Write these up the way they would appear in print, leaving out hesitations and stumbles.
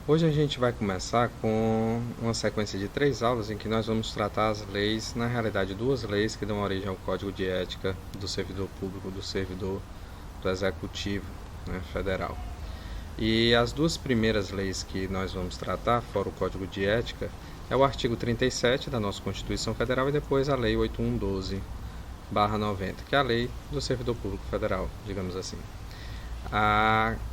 Hoje a gente vai começar com uma sequência de 3 aulas em que nós vamos tratar as leis, na realidade 2 leis que dão origem ao Código de Ética do servidor público, do servidor do Executivo, né, federal. E as 2 primeiras leis que nós vamos tratar, fora o Código de Ética, é o artigo 37 da nossa Constituição Federal e depois a Lei 8112/90, que é a lei do servidor público federal, digamos assim.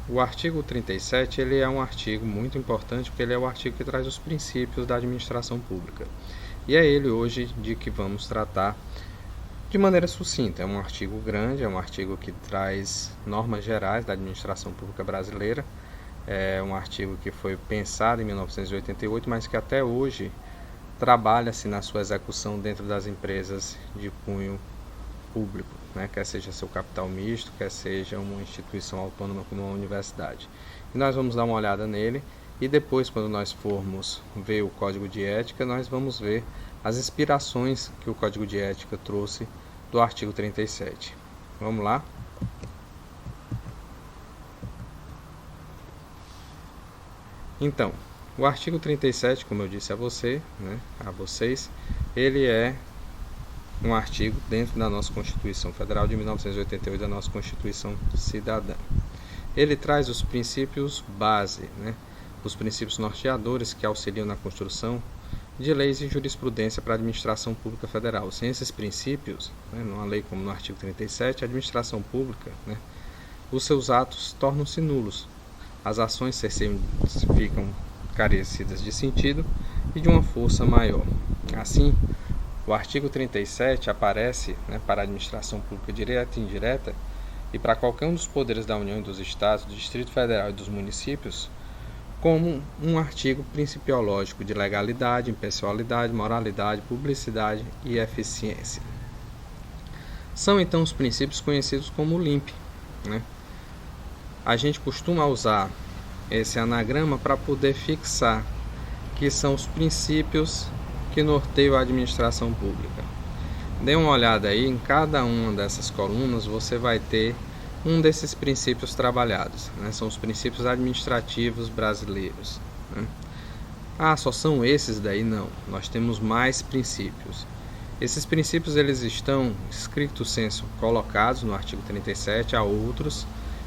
O artigo 37 ele é um artigo muito importante porque ele é o artigo que traz os princípios da administração pública. E é ele hoje de que vamos tratar de maneira sucinta. É um artigo grande, é um artigo que traz normas gerais da administração pública brasileira. É um artigo que foi pensado em 1988, mas que até hoje trabalha-se na sua execução dentro das empresas de cunho público, né? Quer seja seu capital misto, quer seja uma instituição autônoma como uma universidade. E nós vamos dar uma olhada nele e depois, quando nós formos ver o Código de Ética, nós vamos ver as inspirações que o Código de Ética trouxe do artigo 37. Vamos lá? Então, o artigo 37, como eu disse a você, né, a vocês, ele é um artigo dentro da nossa Constituição Federal de 1988, da nossa Constituição Cidadã. Ele traz os princípios base, né, os princípios norteadores que auxiliam na construção de leis e jurisprudência para a administração pública federal. Sem esses princípios, né, numa lei como no artigo 37, a administração pública, né, os seus atos tornam-se nulos. As ações ficam carecidas de sentido e de uma força maior. Assim, o artigo 37 aparece, né, para a administração pública direta e indireta e para qualquer um dos poderes da União e dos Estados, do Distrito Federal e dos municípios, como um artigo principiológico de legalidade, impessoalidade, moralidade, publicidade e eficiência. São então os princípios conhecidos como LIMP, né? A gente costuma usar esse anagrama para poder fixar que são os princípios que norteiam a administração pública. Dê uma olhada aí, em cada uma dessas colunas você vai ter um desses princípios trabalhados, né? São os princípios administrativos brasileiros, né? Só são esses daí? Não, nós temos mais princípios. Esses princípios eles estão, stricto sensu, colocados no artigo 37, há outros,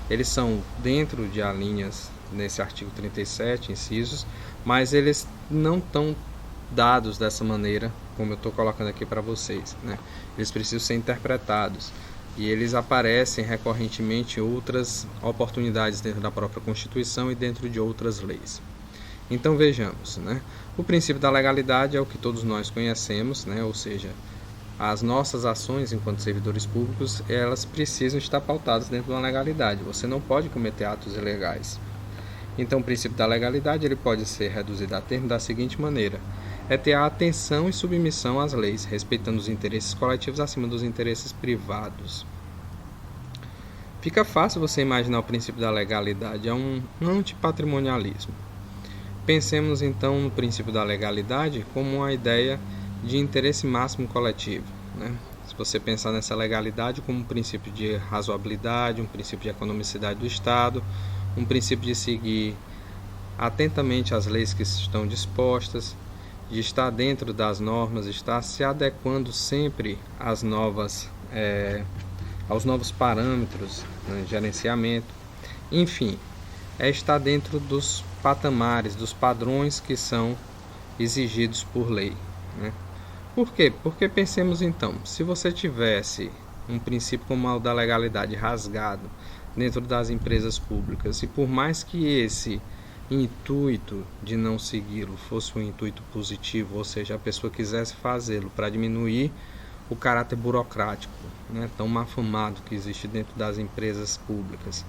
eles são dentro de alíneas nesse artigo 37, incisos, mas eles não estão dados dessa maneira, como eu estou colocando aqui para vocês, né? Eles precisam ser interpretados e eles aparecem recorrentemente em outras oportunidades dentro da própria Constituição e dentro de outras leis. Então vejamos, né? O princípio da legalidade é o que todos nós conhecemos, né? Ou seja, as nossas ações enquanto servidores públicos, elas precisam estar pautadas dentro de uma legalidade. Você não pode cometer atos ilegais. Então o princípio da legalidade ele pode ser reduzido a termo da seguinte maneira: é ter a atenção e submissão às leis, respeitando os interesses coletivos acima dos interesses privados. Fica fácil você imaginar o princípio da legalidade, é um antipatrimonialismo. Pensemos então no princípio da legalidade como uma ideia de interesse máximo coletivo, né? Se você pensar nessa legalidade como um princípio de razoabilidade, um princípio de economicidade do Estado, um princípio de seguir atentamente as leis que estão dispostas, de estar dentro das normas, estar se adequando sempre às aos novos parâmetros, né, de gerenciamento. Enfim, é estar dentro dos patamares, dos padrões que são exigidos por lei, né? Por quê? Porque pensemos então, se você tivesse um princípio como o da legalidade rasgado dentro das empresas públicas, e por mais que esse intuito de não segui-lo fosse um intuito positivo, ou seja, a pessoa quisesse fazê-lo para diminuir o caráter burocrático, né, tão mafumado que existe dentro das empresas públicas,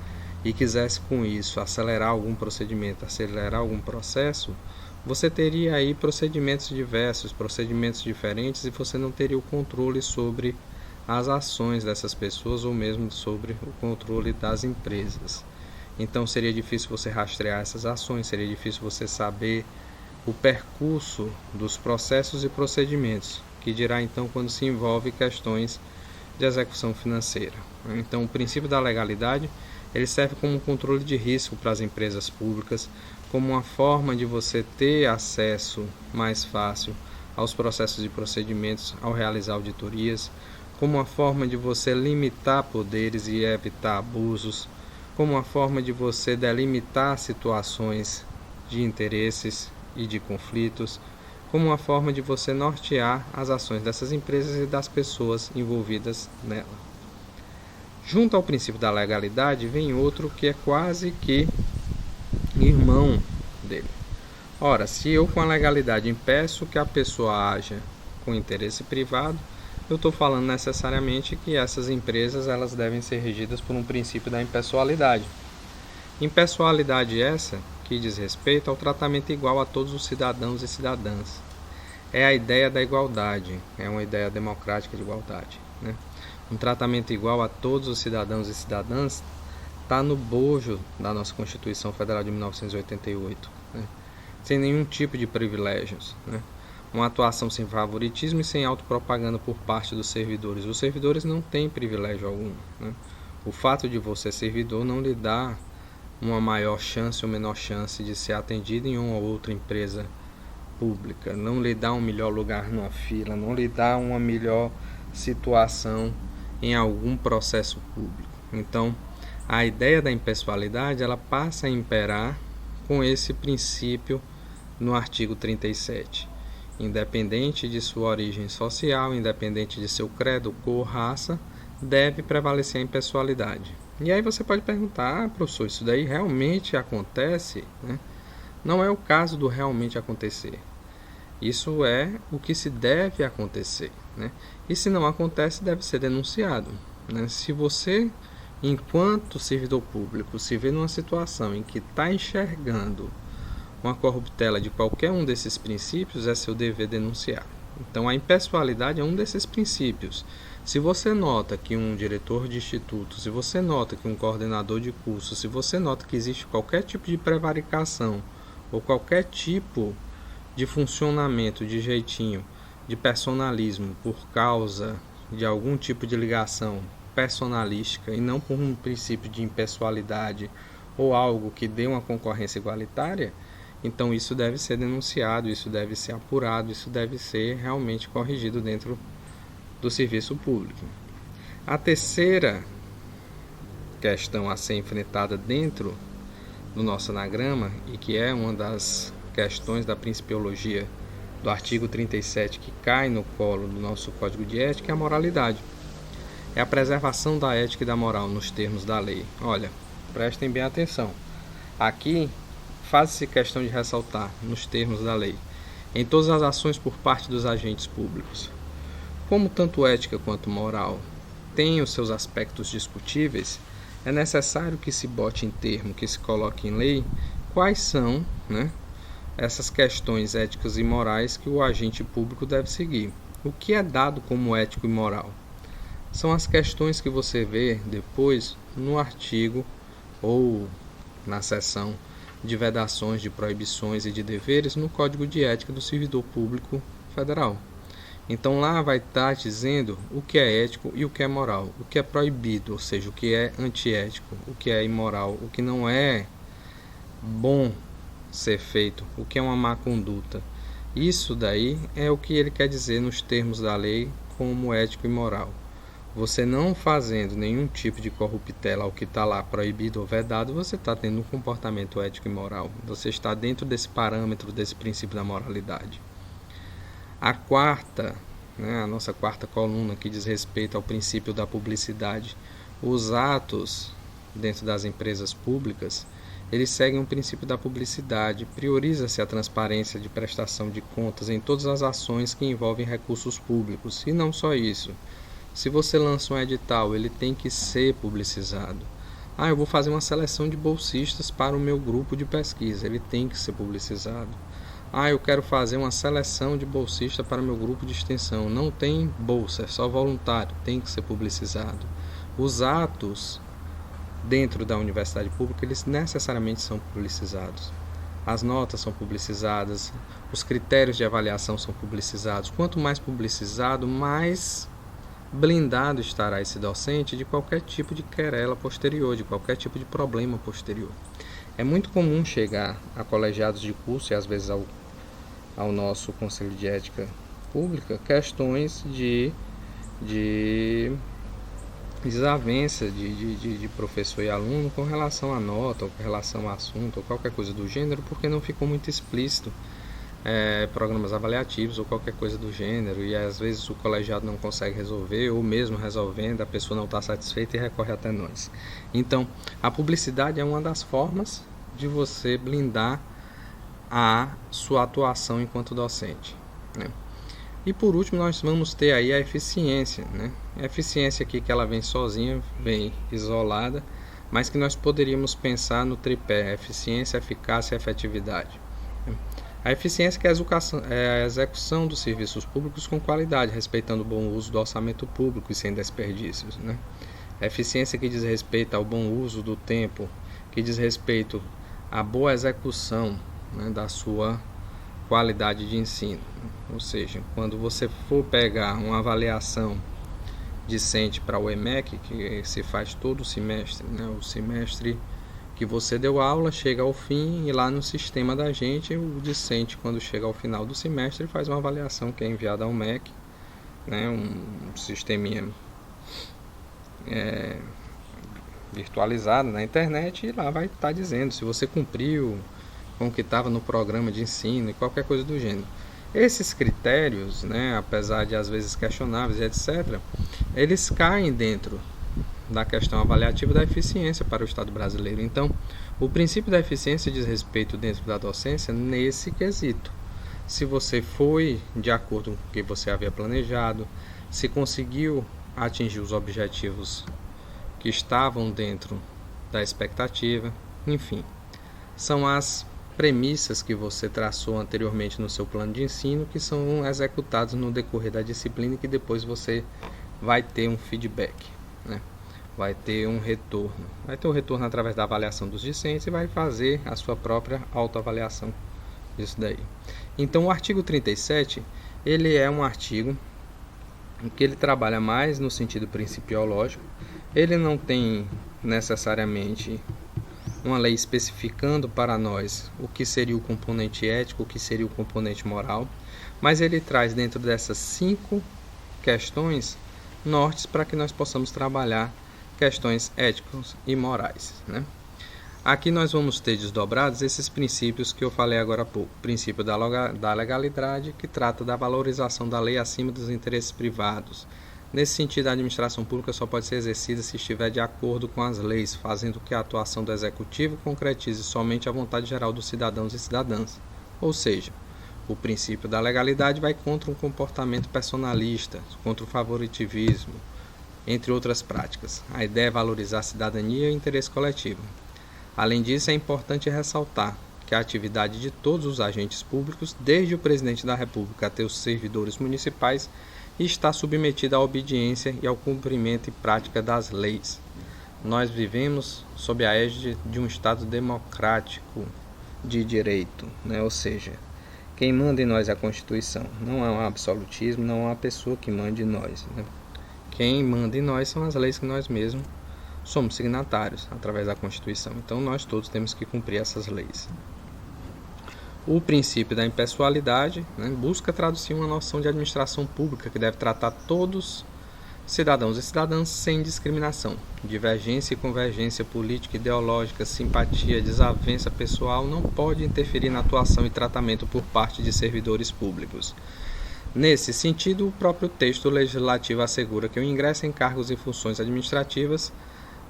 e quisesse com isso acelerar algum procedimento, acelerar algum processo, você teria aí procedimentos diversos, procedimentos diferentes, e você não teria o controle sobre as ações dessas pessoas ou mesmo sobre o controle das empresas. Então seria difícil você rastrear essas ações, seria difícil você saber o percurso dos processos e procedimentos, que dirá então quando se envolve questões de execução financeira. Então o princípio da legalidade ele serve como um controle de risco para as empresas públicas, como uma forma de você ter acesso mais fácil aos processos e procedimentos ao realizar auditorias, como uma forma de você limitar poderes e evitar abusos, como uma forma de você delimitar situações de interesses e de conflitos, como uma forma de você nortear as ações dessas empresas e das pessoas envolvidas nela. Junto ao princípio da legalidade vem outro que é quase que irmão dele. Ora, se eu com a legalidade impeço que a pessoa haja com interesse privado, eu estou falando necessariamente que essas empresas elas devem ser regidas por um princípio da impessoalidade. Impessoalidade essa que diz respeito ao tratamento igual a todos os cidadãos e cidadãs. É a ideia da igualdade, é uma ideia democrática de igualdade, né? Um tratamento igual a todos os cidadãos e cidadãs está no bojo da nossa Constituição Federal de 1988, né? Sem nenhum tipo de privilégios, né? Uma atuação sem favoritismo e sem autopropaganda por parte dos servidores. Os servidores não têm privilégio algum, né? O fato de você ser servidor não lhe dá uma maior chance ou menor chance de ser atendido em uma ou outra empresa pública, não lhe dá um melhor lugar numa fila, não lhe dá uma melhor situação em algum processo público. Então, a ideia da impessoalidade ela passa a imperar com esse princípio no artigo 37. Independente de sua origem social, independente de seu credo, cor, raça, deve prevalecer a impessoalidade. E aí você pode perguntar, professor, isso daí realmente acontece? Né? Não é o caso do realmente acontecer. Isso é o que se deve acontecer, né? E se não acontece, deve ser denunciado, né? Se você, enquanto servidor público, se vê numa situação em que está enxergando uma corruptela de qualquer um desses princípios, é seu dever denunciar. Então, a impessoalidade é um desses princípios. Se você nota que um diretor de instituto, se você nota que um coordenador de curso, se você nota que existe qualquer tipo de prevaricação ou qualquer tipo de funcionamento, de jeitinho, de personalismo por causa de algum tipo de ligação personalística e não por um princípio de impessoalidade ou algo que dê uma concorrência igualitária, então isso deve ser denunciado, isso deve ser apurado, isso deve ser realmente corrigido dentro do serviço público. A terceira questão a ser enfrentada dentro do nosso anagrama, e que é uma das questões da principiologia do artigo 37 que cai no colo do nosso Código de Ética, é a moralidade. É a preservação da ética e da moral nos termos da lei. Olha, prestem bem atenção. Aqui faz-se questão de ressaltar, nos termos da lei, em todas as ações por parte dos agentes públicos. Como tanto ética quanto moral têm os seus aspectos discutíveis, é necessário que se bote em termo, que se coloque em lei, quais são, né, essas questões éticas e morais que o agente público deve seguir. O que é dado como ético e moral? São as questões que você vê depois no artigo ou na seção de vedações, de proibições e de deveres no Código de Ética do Servidor Público Federal. Então lá vai estar dizendo o que é ético e o que é moral, o que é proibido, ou seja, o que é antiético, o que é imoral, o que não é bom ser feito, o que é uma má conduta. Isso daí é o que ele quer dizer nos termos da lei como ético e moral. Você não fazendo nenhum tipo de corruptela ao que está lá proibido ou vedado, você está tendo um comportamento ético e moral. Você está dentro desse parâmetro, desse princípio da moralidade. A quarta, a nossa quarta coluna, que diz respeito ao princípio da publicidade. Os atos dentro das empresas públicas, eles seguem o princípio da publicidade. Prioriza-se a transparência de prestação de contas em todas as ações que envolvem recursos públicos. E não só isso. Se você lança um edital, ele tem que ser publicizado. Eu vou fazer uma seleção de bolsistas para o meu grupo de pesquisa. Ele tem que ser publicizado. Eu quero fazer uma seleção de bolsista para o meu grupo de extensão. Não tem bolsa, é só voluntário. Tem que ser publicizado. Os atos dentro da universidade pública, eles necessariamente são publicizados. As notas são publicizadas, os critérios de avaliação são publicizados. Quanto mais publicizado, mais blindado estará esse docente de qualquer tipo de querela posterior, de qualquer tipo de problema posterior. É muito comum chegar a colegiados de curso e às vezes ao nosso Conselho de Ética Pública questões de desavença de professor e aluno com relação à nota, ou com relação ao assunto, ou qualquer coisa do gênero, porque não ficou muito explícito programas avaliativos ou qualquer coisa do gênero, e às vezes o colegiado não consegue resolver, ou mesmo resolvendo, a pessoa não está satisfeita e recorre até nós. Então, a publicidade é uma das formas de você blindar a sua atuação enquanto docente, né? E por último, nós vamos ter aí a eficiência, né? A eficiência aqui que ela vem sozinha, vem isolada, mas que nós poderíamos pensar no tripé: eficiência, eficácia e efetividade. A eficiência que é a execução dos serviços públicos com qualidade, respeitando o bom uso do orçamento público e sem desperdícios, né? A eficiência que diz respeito ao bom uso do tempo, que diz respeito à boa execução, né, da sua qualidade de ensino. Ou seja, quando você for pegar uma avaliação discente para o EMEC, que se faz todo o semestre, né, o semestre que você deu aula chega ao fim, e lá no sistema da gente, o discente, quando chega ao final do semestre, faz uma avaliação que é enviada ao MEC, né, um sisteminha virtualizado na internet, e lá vai estar dizendo se você cumpriu com o que estava no programa de ensino e qualquer coisa do gênero. Esses critérios, né, apesar de às vezes questionáveis e etc., eles caem dentro da questão avaliativa da eficiência para o Estado brasileiro. Então, o princípio da eficiência diz respeito dentro da docência nesse quesito. Se você foi de acordo com o que você havia planejado, se conseguiu atingir os objetivos que estavam dentro da expectativa, enfim, são as premissas que você traçou anteriormente no seu plano de ensino que são executadas no decorrer da disciplina e que depois você vai ter um feedback, né? Vai ter um retorno. Vai ter um retorno através da avaliação dos discentes e vai fazer a sua própria autoavaliação disso daí. Então, o artigo 37, ele é um artigo que ele trabalha mais no sentido principiológico. Ele não tem necessariamente uma lei especificando para nós o que seria o componente ético, o que seria o componente moral, mas ele traz dentro dessas 5 questões nortes para que nós possamos trabalhar questões éticas e morais, né? Aqui nós vamos ter desdobrados esses princípios que eu falei agora há pouco. O princípio da legalidade, que trata da valorização da lei acima dos interesses privados. Nesse sentido, a administração pública só pode ser exercida se estiver de acordo com as leis, fazendo que a atuação do executivo concretize somente a vontade geral dos cidadãos e cidadãs. Ou seja, o princípio da legalidade vai contra um comportamento personalista, contra o favoritivismo, entre outras práticas. A ideia é valorizar a cidadania e o interesse coletivo. Além disso, é importante ressaltar que a atividade de todos os agentes públicos, desde o presidente da República até os servidores municipais, está submetida à obediência e ao cumprimento e prática das leis. Nós vivemos sob a égide de um Estado democrático de direito, né? Ou seja, quem manda em nós é a Constituição. Não há um absolutismo, não há uma pessoa que mande em nós, né? Quem manda em nós são as leis que nós mesmos somos signatários através da Constituição. Então nós todos temos que cumprir essas leis. O princípio da impessoalidade, né, busca traduzir uma noção de administração pública que deve tratar todos cidadãos e cidadãs sem discriminação. Divergência e convergência política, ideológica, simpatia, desavença pessoal não pode interferir na atuação e tratamento por parte de servidores públicos. Nesse sentido, o próprio texto legislativo assegura que o ingresso em cargos e funções administrativas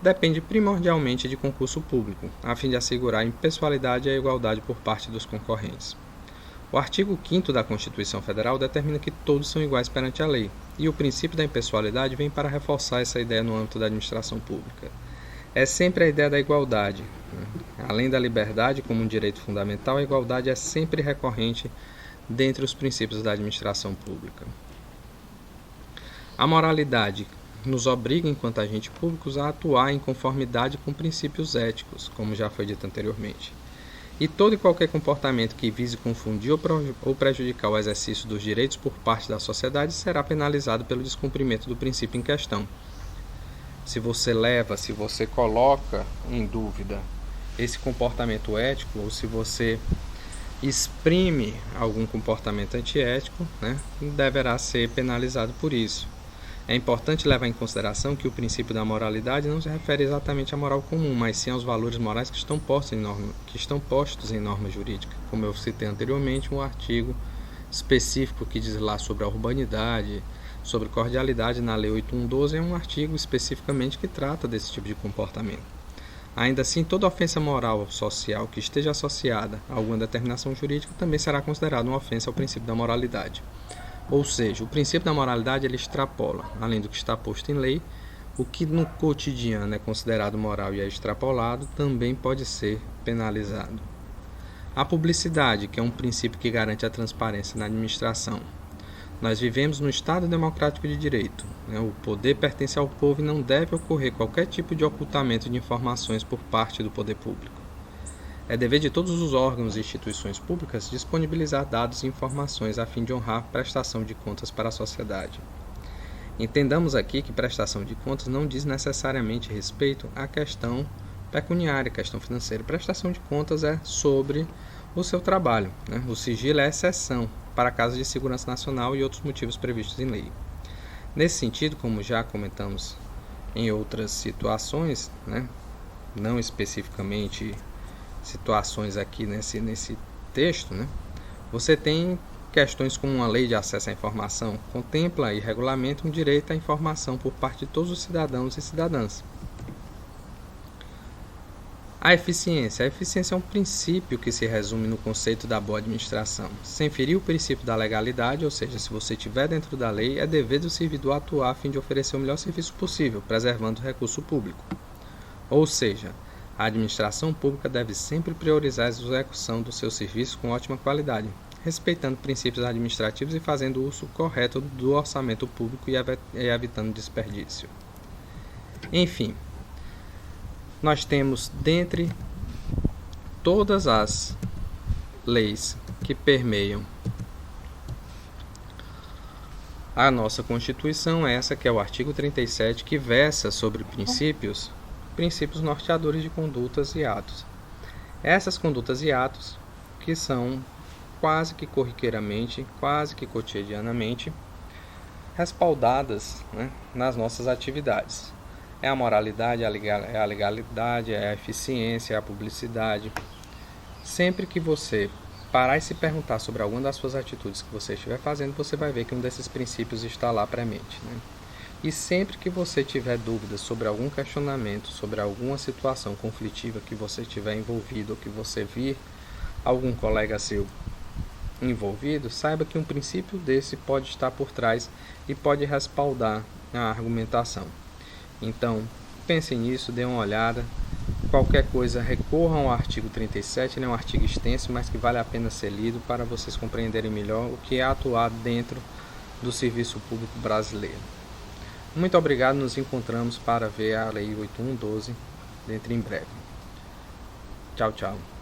depende primordialmente de concurso público, a fim de assegurar a impessoalidade e a igualdade por parte dos concorrentes. O artigo 5º da Constituição Federal determina que todos são iguais perante a lei, e o princípio da impessoalidade vem para reforçar essa ideia no âmbito da administração pública. É sempre a ideia da igualdade, né? Além da liberdade como um direito fundamental, a igualdade é sempre recorrente dentre os princípios da administração pública. A moralidade nos obriga, enquanto agentes públicos, a atuar em conformidade com princípios éticos, como já foi dito anteriormente. E todo e qualquer comportamento que vise confundir ou prejudicar o exercício dos direitos por parte da sociedade será penalizado pelo descumprimento do princípio em questão. Se você coloca em dúvida esse comportamento ético, ou se você exprime algum comportamento antiético, né, deverá ser penalizado por isso. É importante levar em consideração que o princípio da moralidade não se refere exatamente à moral comum, mas sim aos valores morais que estão postos em norma jurídica. Como eu citei anteriormente, um artigo específico que diz lá sobre a urbanidade, sobre cordialidade na Lei 8.112 é um artigo especificamente que trata desse tipo de comportamento. Ainda assim, toda ofensa moral ou social que esteja associada a alguma determinação jurídica também será considerada uma ofensa ao princípio da moralidade. Ou seja, o princípio da moralidade ele extrapola, além do que está posto em lei, o que no cotidiano é considerado moral e é extrapolado, também pode ser penalizado. A publicidade, que é um princípio que garante a transparência na administração. Nós vivemos no Estado democrático de direito. O poder pertence ao povo e não deve ocorrer qualquer tipo de ocultamento de informações por parte do poder público. É dever de todos os órgãos e instituições públicas disponibilizar dados e informações a fim de honrar a prestação de contas para a sociedade. Entendamos aqui que prestação de contas não diz necessariamente respeito à questão pecuniária, questão financeira. Prestação de contas é sobre o seu trabalho. O sigilo é exceção para casos de segurança nacional e outros motivos previstos em lei. Nesse sentido, como já comentamos em outras situações, não especificamente situações aqui nesse texto, você tem questões como uma lei de acesso à informação, contempla e regulamenta um direito à informação por parte de todos os cidadãos e cidadãs. A eficiência é um princípio que se resume no conceito da boa administração. Sem ferir o princípio da legalidade, ou seja, se você estiver dentro da lei, é dever do servidor atuar a fim de oferecer o melhor serviço possível, preservando o recurso público. Ou seja, a administração pública deve sempre priorizar a execução do seu serviço com ótima qualidade, respeitando princípios administrativos e fazendo uso correto do orçamento público e evitando desperdício. Enfim, nós temos, dentre todas as leis que permeiam a nossa Constituição, essa que é o artigo 37, que versa sobre princípios norteadores de condutas e atos. Essas condutas e atos que são quase que corriqueiramente, quase que cotidianamente respaldadas nas nossas atividades. É a moralidade, é a legalidade, é a eficiência, é a publicidade. Sempre que você parar e se perguntar sobre alguma das suas atitudes que você estiver fazendo, você vai ver que um desses princípios está lá premente. E sempre que você tiver dúvidas sobre algum questionamento, sobre alguma situação conflitiva que você estiver envolvido ou que você vir algum colega seu envolvido, saiba que um princípio desse pode estar por trás e pode respaldar a argumentação. Então, pensem nisso, dêem uma olhada. Qualquer coisa, recorram ao artigo 37, ele é um artigo extenso, mas que vale a pena ser lido para vocês compreenderem melhor o que é atuar dentro do serviço público brasileiro. Muito obrigado, nos encontramos para ver a Lei 8.112 dentro em breve. Tchau, tchau.